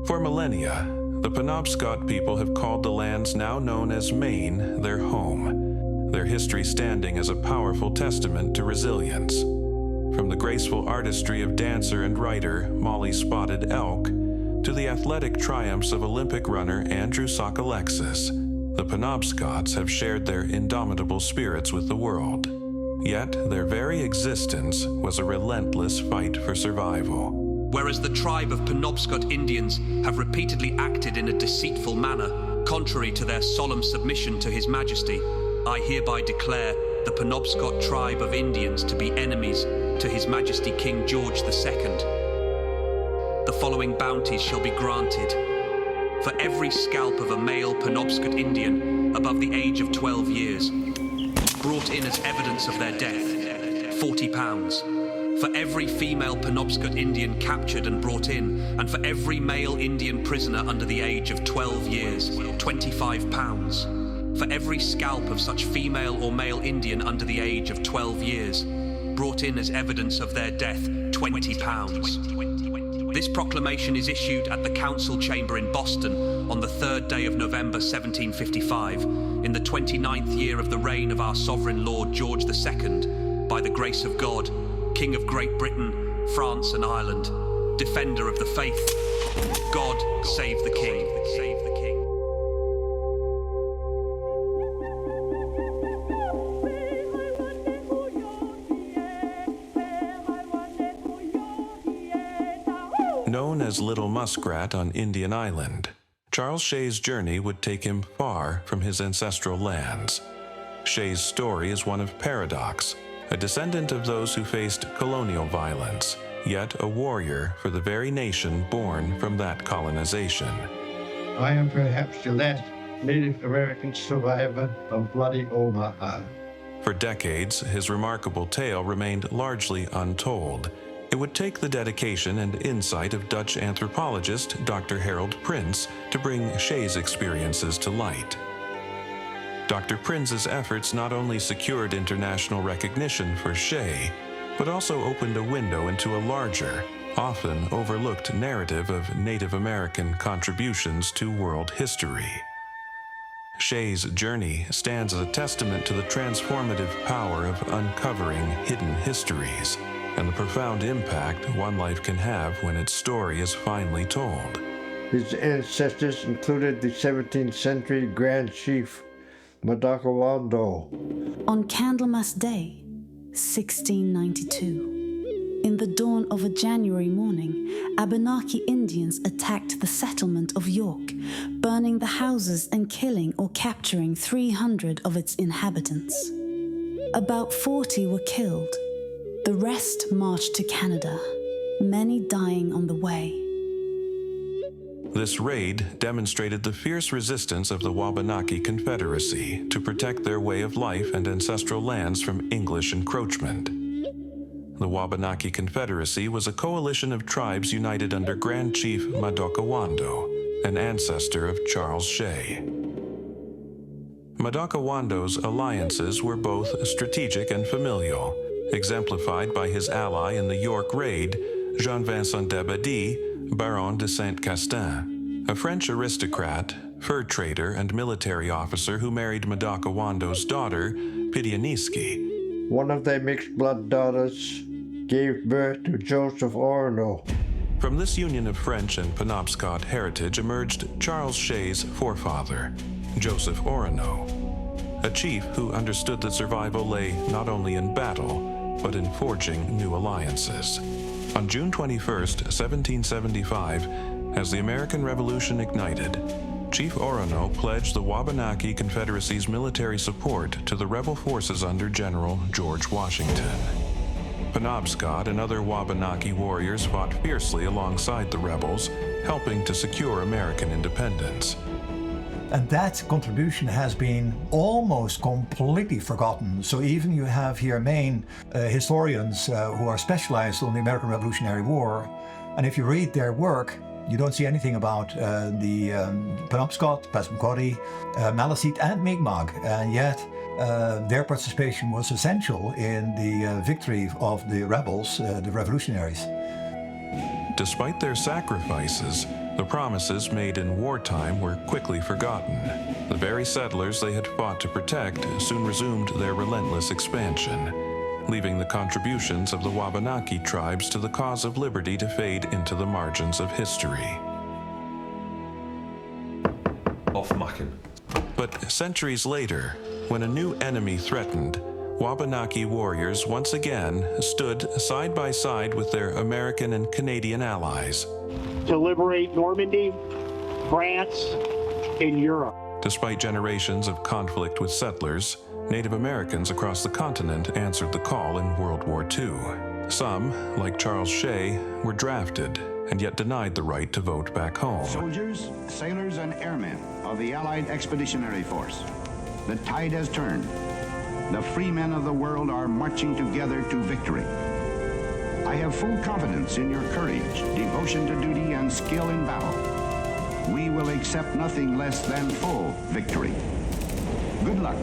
For millennia, the Penobscot people have called the lands now known as Maine their home, their history standing as a powerful testament to resilience. From the graceful artistry of dancer and writer Molly Spotted Elk to the athletic triumphs of Olympic runner Andrew Sokolexis, the Penobscots have shared their indomitable spirits with the world. Yet their very existence was a relentless fight for survival. Whereas the tribe of Penobscot Indians have repeatedly acted in a deceitful manner, contrary to their solemn submission to His Majesty, I hereby declare the Penobscot tribe of Indians to be enemies to His Majesty King George II. The following bounties shall be granted. For every scalp of a male Penobscot Indian above the age of 12 years, brought in as evidence of their death, £40. For every female Penobscot Indian captured and brought in, and for every male Indian prisoner under the age of 12 years, £25. For every scalp of such female or male Indian under the age of 12 years, brought in as evidence of their death, £20. This proclamation is issued at the Council Chamber in Boston on the 3rd day of November 1755, in the 29th year of the reign of our sovereign Lord George II, by the grace of God, King of Great Britain, France and Ireland, defender of the faith. God save the King. Known as Little Muskrat on Indian Island, Charles Shay's journey would take him far from his ancestral lands. Shay's story is one of paradox, a descendant of those who faced colonial violence, yet a warrior for the very nation born from that colonization. I am perhaps the last Native American survivor of bloody Omaha. For decades, his remarkable tale remained largely untold. It would take the dedication and insight of Dutch anthropologist Dr. Harold Prince to bring Shay's experiences to light. Dr. Prince's efforts not only secured international recognition for Shay, but also opened a window into a larger, often overlooked narrative of Native American contributions to world history. Shay's journey stands as a testament to the transformative power of uncovering hidden histories and the profound impact one life can have when its story is finally told. His ancestors included the 17th century Grand Chief Madakawando. On Candlemas Day, 1692, in the dawn of a January morning, Abenaki Indians attacked the settlement of York, burning the houses and killing or capturing 300 of its inhabitants. About 40 were killed. The rest marched to Canada, many dying on the way. This raid demonstrated the fierce resistance of the Wabanaki Confederacy to protect their way of life and ancestral lands from English encroachment. The Wabanaki Confederacy was a coalition of tribes united under Grand Chief Madakawando, an ancestor of Charles Shay. Madakawando's alliances were both strategic and familial, exemplified by his ally in the York Raid, Jean-Vincent d'Abbadie, Baron de Saint-Castin, a French aristocrat, fur trader, and military officer who married Madakawando's daughter, Pidianiski. One of their mixed-blood daughters gave birth to Joseph Orono. From this union of French and Penobscot heritage emerged Charles Shay's forefather, Joseph Orono, a chief who understood that survival lay not only in battle, but in forging new alliances. On June 21st, 1775, as the American Revolution ignited, Chief Orono pledged the Wabanaki Confederacy's military support to the rebel forces under General George Washington. Penobscot and other Wabanaki warriors fought fiercely alongside the rebels, helping to secure American independence. And that contribution has been almost completely forgotten. So even you have here Maine historians who are specialized on the American Revolutionary War, and if you read their work, you don't see anything about the Penobscot, Passamaquoddy, Maliseet and Mi'kmaq, and yet their participation was essential in the victory of the rebels, the revolutionaries. Despite their sacrifices, The promises made in wartime were quickly forgotten. The very settlers they had fought to protect soon resumed their relentless expansion, leaving the contributions of the Wabanaki tribes to the cause of liberty to fade into the margins of history. Off-macking. But centuries later, when a new enemy threatened, Wabanaki warriors once again stood side by side with their American and Canadian allies to liberate Normandy, France, and Europe. Despite generations of conflict with settlers, Native Americans across the continent answered the call in World War II. Some, like Charles Shay, were drafted and yet denied the right to vote back home. Soldiers, sailors, and airmen of the Allied Expeditionary Force. The tide has turned. The free men of the world are marching together to victory. I have full confidence in your courage, devotion to duty, and skill in battle. We will accept nothing less than full victory. Good luck,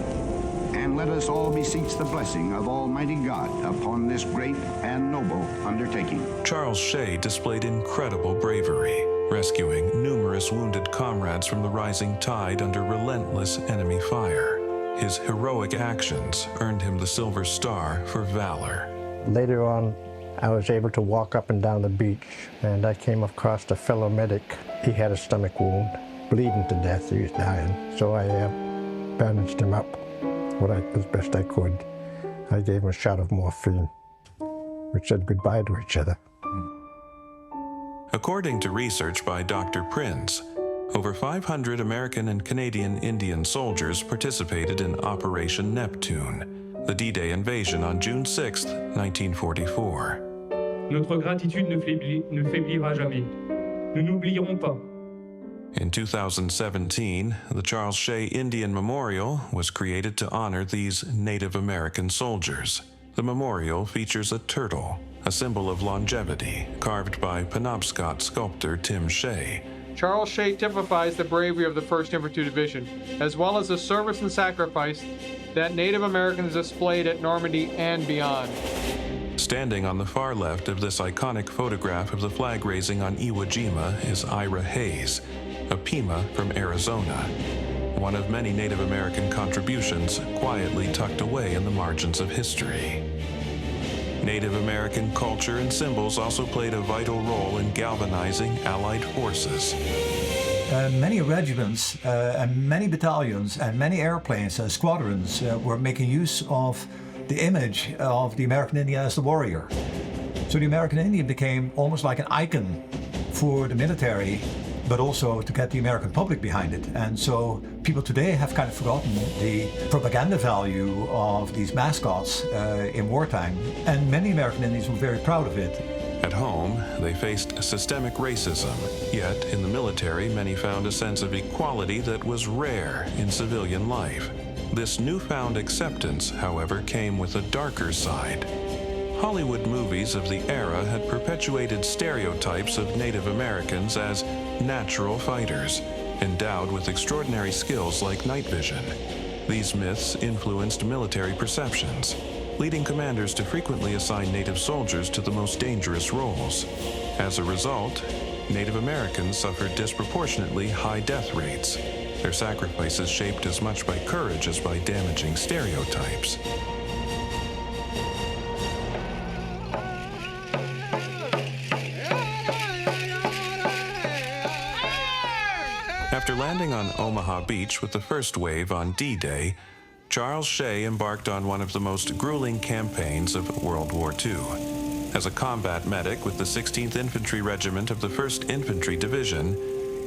and let us all beseech the blessing of Almighty God upon this great and noble undertaking. Charles Shay displayed incredible bravery, rescuing numerous wounded comrades from the rising tide under relentless enemy fire. His heroic actions earned him the Silver Star for valor. Later on, I was able to walk up and down the beach, and I came across a fellow medic. He had a stomach wound, bleeding to death. He was dying. So I bandaged him up as best I could. I gave him a shot of morphine. We said goodbye to each other. According to research by Dr. Prince, over 500 American and Canadian Indian soldiers participated in Operation Neptune, the D-Day invasion on June 6, 1944. Notre gratitude ne faiblira jamais. Nous n'oublierons pas. In 2017, the Charles Shay Indian Memorial was created to honor these Native American soldiers. The memorial features a turtle, a symbol of longevity, carved by Penobscot sculptor Tim Shay. Charles Shay typifies the bravery of the 1st Infantry Division, as well as the service and sacrifice that Native Americans displayed at Normandy and beyond. Standing on the far left of this iconic photograph of the flag raising on Iwo Jima is Ira Hayes, a Pima from Arizona, one of many Native American contributions quietly tucked away in the margins of history. Native American culture and symbols also played a vital role in galvanizing Allied forces. Many regiments and many battalions and many airplanes and squadrons were making use of the image of the American Indian as the warrior. So the American Indian became almost like an icon for the military, but also to get the American public behind it. And so people today have kind of forgotten the propaganda value of these mascots in wartime, and many American Indians were very proud of it. At home, they faced systemic racism, yet in the military, many found a sense of equality that was rare in civilian life. This newfound acceptance, however, came with a darker side. Hollywood movies of the era had perpetuated stereotypes of Native Americans as natural fighters, endowed with extraordinary skills like night vision. These myths influenced military perceptions, leading commanders to frequently assign Native soldiers to the most dangerous roles. As a result, Native Americans suffered disproportionately high death rates, their sacrifices shaped as much by courage as by damaging stereotypes. After landing on Omaha Beach with the first wave on D-Day, Charles Shay embarked on one of the most grueling campaigns of World War II. As a combat medic with the 16th Infantry Regiment of the 1st Infantry Division,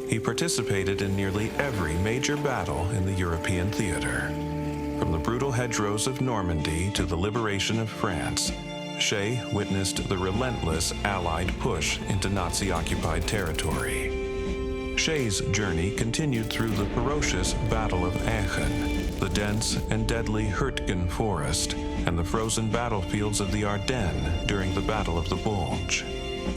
he participated in nearly every major battle in the European theater. From the brutal hedgerows of Normandy to the liberation of France, Shay witnessed the relentless Allied push into Nazi-occupied territory. Shay's journey continued through the ferocious Battle of Aachen, the dense and deadly Hurtgen Forest, and the frozen battlefields of the Ardennes during the Battle of the Bulge.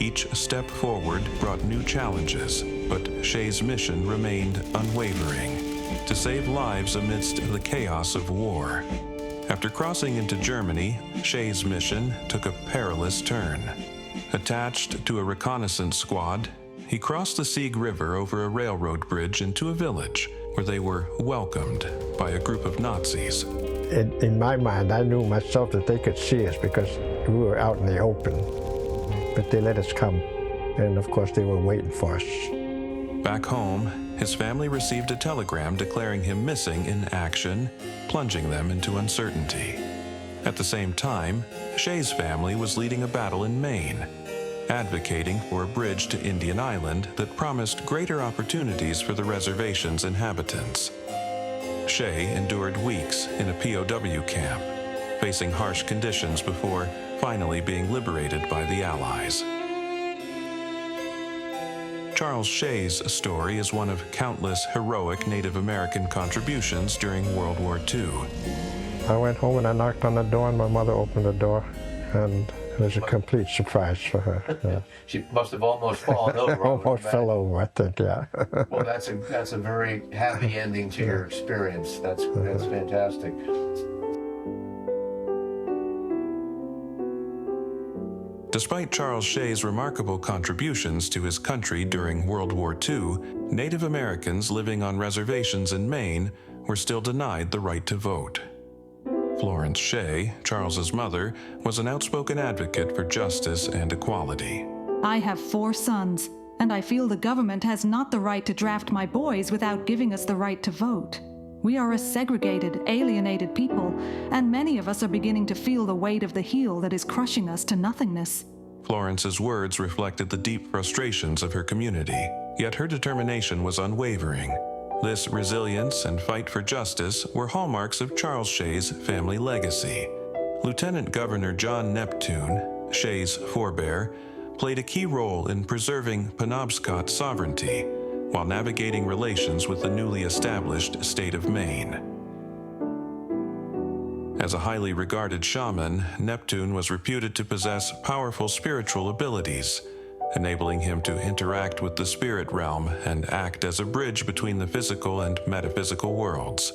Each step forward brought new challenges, but Shay's mission remained unwavering: to save lives amidst the chaos of war. After crossing into Germany, Shay's mission took a perilous turn. Attached to a reconnaissance squad, he crossed the Sieg River over a railroad bridge into a village where they were welcomed by a group of Nazis. In my mind, I knew myself that they could see us because we were out in the open, but they let us come, and of course they were waiting for us. Back home, his family received a telegram declaring him missing in action, plunging them into uncertainty. At the same time, Shay's family was leading a battle in Maine, advocating for a bridge to Indian Island that promised greater opportunities for the reservation's inhabitants. Shay endured weeks in a POW camp, facing harsh conditions before finally being liberated by the Allies. Charles Shay's story is one of countless heroic Native American contributions during World War II. I went home and I knocked on the door, and my mother opened the door, and it was a complete surprise for her. Yeah. She must have almost fallen over. Almost fell over, I think, yeah. Well, that's a very happy ending to your experience. That's fantastic. Despite Charles Shay's remarkable contributions to his country during World War II, Native Americans living on reservations in Maine were still denied the right to vote. Florence Shay, Charles's mother, was an outspoken advocate for justice and equality. I have 4 sons, and I feel the government has not the right to draft my boys without giving us the right to vote. We are a segregated, alienated people, and many of us are beginning to feel the weight of the heel that is crushing us to nothingness. Florence's words reflected the deep frustrations of her community, yet her determination was unwavering. This resilience and fight for justice were hallmarks of Charles Shay's family legacy. Lieutenant Governor John Neptune, Shay's forebear, played a key role in preserving Penobscot sovereignty while navigating relations with the newly established state of Maine. As a highly regarded shaman, Neptune was reputed to possess powerful spiritual abilities, enabling him to interact with the spirit realm and act as a bridge between the physical and metaphysical worlds.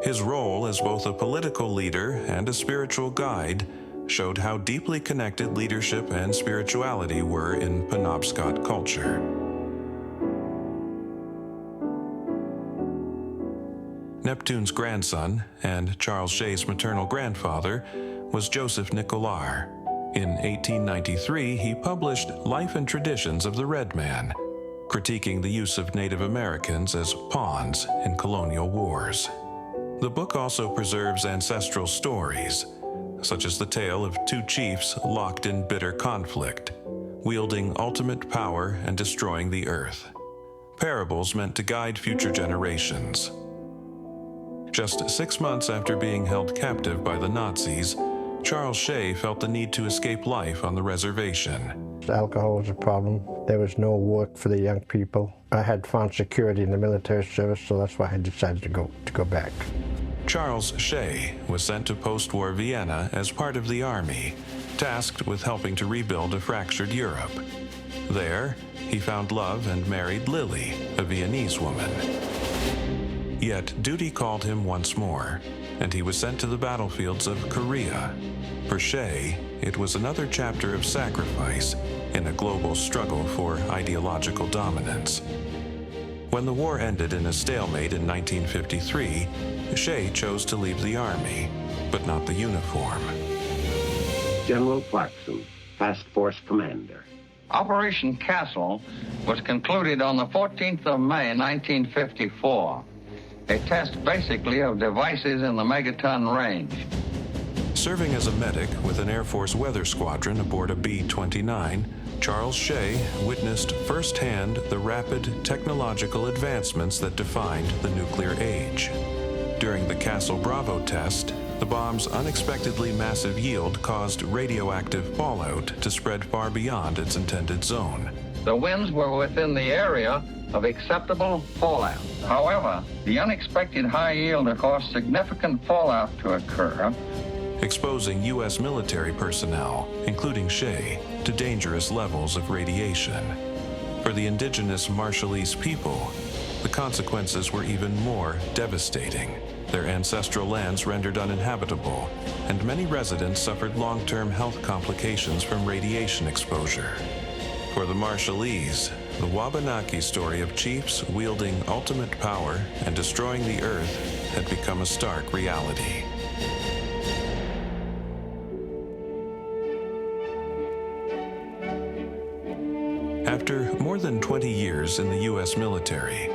His role as both a political leader and a spiritual guide showed how deeply connected leadership and spirituality were in Penobscot culture. Neptune's grandson and Charles Shay's maternal grandfather was Joseph Nicolar. In 1893, he published Life and Traditions of the Red Man, critiquing the use of Native Americans as pawns in colonial wars. The book also preserves ancestral stories, such as the tale of 2 chiefs locked in bitter conflict, wielding ultimate power and destroying the earth. Parables meant to guide future generations. Just 6 months after being held captive by the Nazis, Charles Shay felt the need to escape life on the reservation. Alcohol was a problem. There was no work for the young people. I had found security in the military service, so that's why I decided to go back. Charles Shay was sent to post-war Vienna as part of the army, tasked with helping to rebuild a fractured Europe. There, he found love and married Lily, a Viennese woman. Yet duty called him once more, and he was sent to the battlefields of Korea. For Shay, it was another chapter of sacrifice in a global struggle for ideological dominance. When the war ended in a stalemate in 1953, Shay chose to leave the army, but not the uniform. General Clarkson, Task Force Commander. Operation Castle was concluded on the 14th of May, 1954. A test basically of devices in the megaton range. Serving as a medic with an Air Force weather squadron aboard a B-29, Charles Shay witnessed firsthand the rapid technological advancements that defined the nuclear age. During the Castle Bravo test, the bomb's unexpectedly massive yield caused radioactive fallout to spread far beyond its intended zone. The winds were within the area of acceptable fallout. However, the unexpected high yield caused significant fallout to occur, exposing U.S. military personnel, including Shay, to dangerous levels of radiation. For the indigenous Marshallese people, the consequences were even more devastating. Their ancestral lands rendered uninhabitable, and many residents suffered long-term health complications from radiation exposure. For the Marshallese, the Wabanaki story of chiefs wielding ultimate power and destroying the earth had become a stark reality. After more than 20 years in the U.S. military,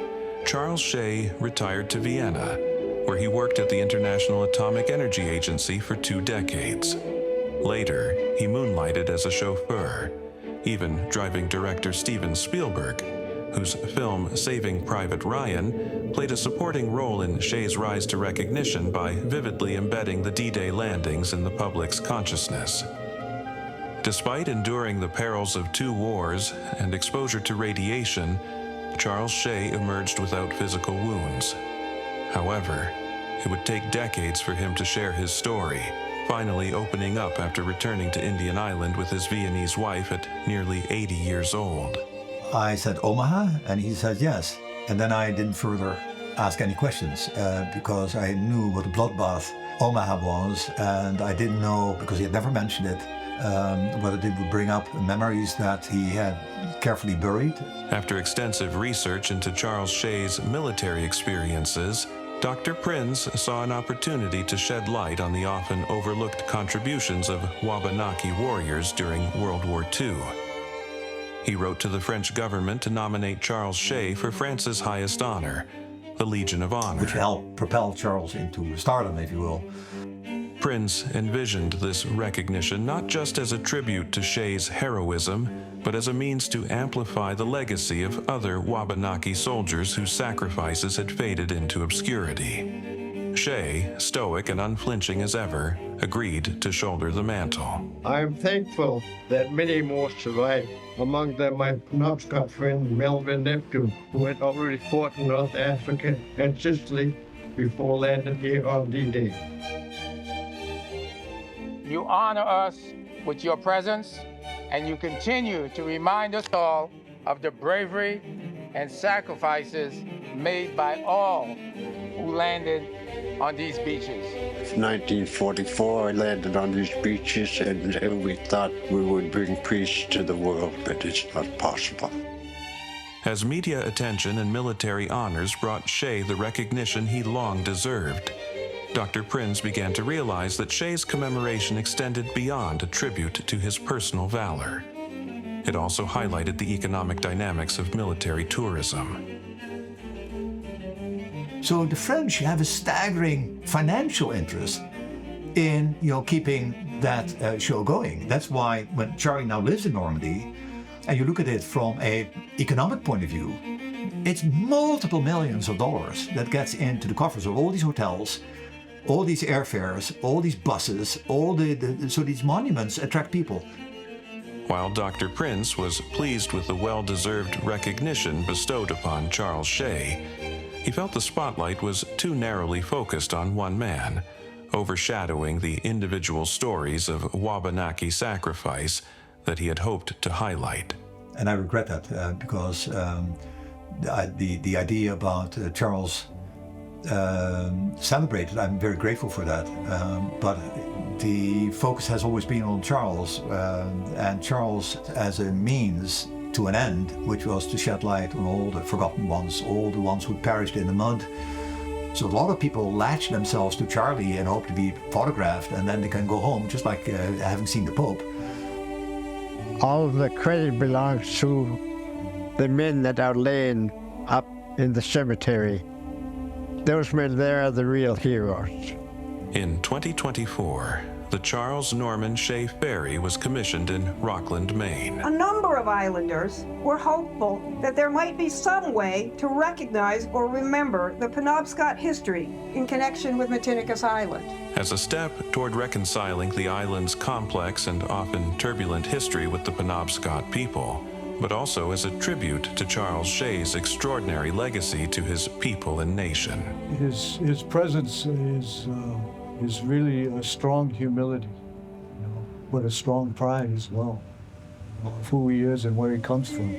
Charles Shay retired to Vienna, where he worked at the International Atomic Energy Agency for 2 decades. Later, he moonlighted as a chauffeur, even driving director Steven Spielberg, whose film Saving Private Ryan played a supporting role in Shay's rise to recognition by vividly embedding the D-Day landings in the public's consciousness. Despite enduring the perils of 2 wars and exposure to radiation, Charles Shay emerged without physical wounds. However, it would take decades for him to share his story, finally opening up after returning to Indian Island with his Viennese wife at nearly 80 years old. I said Omaha, and he said yes. And then I didn't further ask any questions because I knew what a bloodbath Omaha was, and I didn't know, because he had never mentioned it, whether it would bring up memories that he had carefully buried. After extensive research into Charles Shay's military experiences, Dr. Prinz saw an opportunity to shed light on the often overlooked contributions of Wabanaki warriors during World War II. He wrote to the French government to nominate Charles Shay for France's highest honor, the Legion of Honor, which helped propel Charles into stardom, if you will. Prinz envisioned this recognition not just as a tribute to Shay's heroism, but as a means to amplify the legacy of other Wabanaki soldiers whose sacrifices had faded into obscurity. Shay, stoic and unflinching as ever, agreed to shoulder the mantle. I am thankful that many more survived, among them my Penobscot friend Melvin Neptune, who had already fought in North Africa and Sicily before landing here on D-Day. You honor us with your presence, and you continue to remind us all of the bravery and sacrifices made by all who landed on these beaches. 1944, I landed on these beaches, and we thought we would bring peace to the world, but it's not possible. As media attention and military honors brought Shay the recognition he long deserved, Dr. Prinz began to realize that Shay's commemoration extended beyond a tribute to his personal valor. It also highlighted the economic dynamics of military tourism. So the French have a staggering financial interest in, keeping that show going. That's why when Charlie now lives in Normandy, and you look at it from an economic point of view, it's multiple millions of dollars that gets into the coffers of all these hotels, all these airfares, all these buses, so these monuments attract people. While Dr. Prinz was pleased with the well-deserved recognition bestowed upon Charles Shay, he felt the spotlight was too narrowly focused on one man, overshadowing the individual stories of Wabanaki sacrifice that he had hoped to highlight. And I regret that because the idea about Charles celebrated, I'm very grateful for that. But the focus has always been on Charles, and Charles as a means to an end, which was to shed light on all the forgotten ones, all the ones who perished in the mud. So a lot of people latch themselves to Charlie and hope to be photographed, and then they can go home, just like having seen the Pope. All of the credit belongs to the men that are laying up in the cemetery. Those men there are the real heroes. In 2024, the Charles Norman Shay Ferry was commissioned in Rockland, Maine. A number of islanders were hopeful that there might be some way to recognize or remember the Penobscot history in connection with Matinicus Island. As a step toward reconciling the island's complex and often turbulent history with the Penobscot people, but also as a tribute to Charles Shay's extraordinary legacy to his people and nation. His presence is really a strong humility, but a strong pride as well of who he is and where he comes from.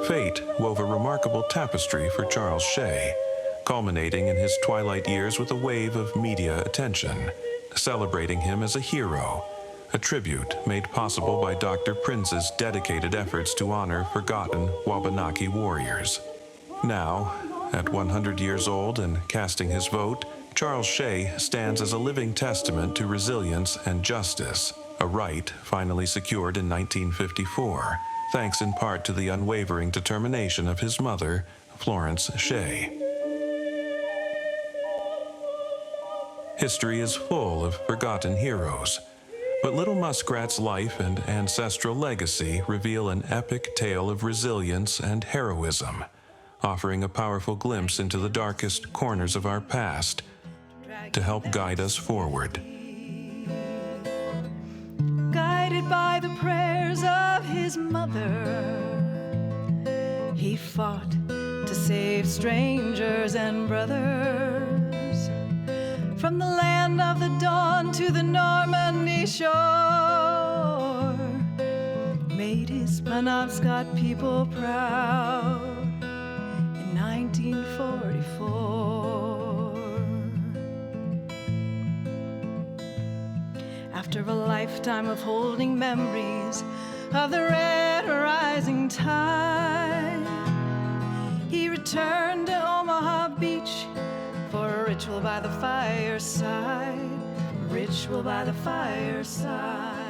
Fate wove a remarkable tapestry for Charles Shay, culminating in his twilight years with a wave of media attention, celebrating him as a hero, a tribute made possible by Dr. Prince's dedicated efforts to honor forgotten Wabanaki warriors. Now, at 100 years old and casting his vote, Charles Shay stands as a living testament to resilience and justice, a right finally secured in 1954, thanks in part to the unwavering determination of his mother, Florence Shay. History is full of forgotten heroes, but Little Muskrat's life and ancestral legacy reveal an epic tale of resilience and heroism, offering a powerful glimpse into the darkest corners of our past to help guide us forward. Guided by the prayers of his mother, he fought to save strangers and brothers. From the land of the dawn to the Normandy shore, made his Penobscot people proud in 1944. After a lifetime of holding memories of the red rising tide, he returned to Omaha Beach for a ritual by the fireside, ritual by the fireside.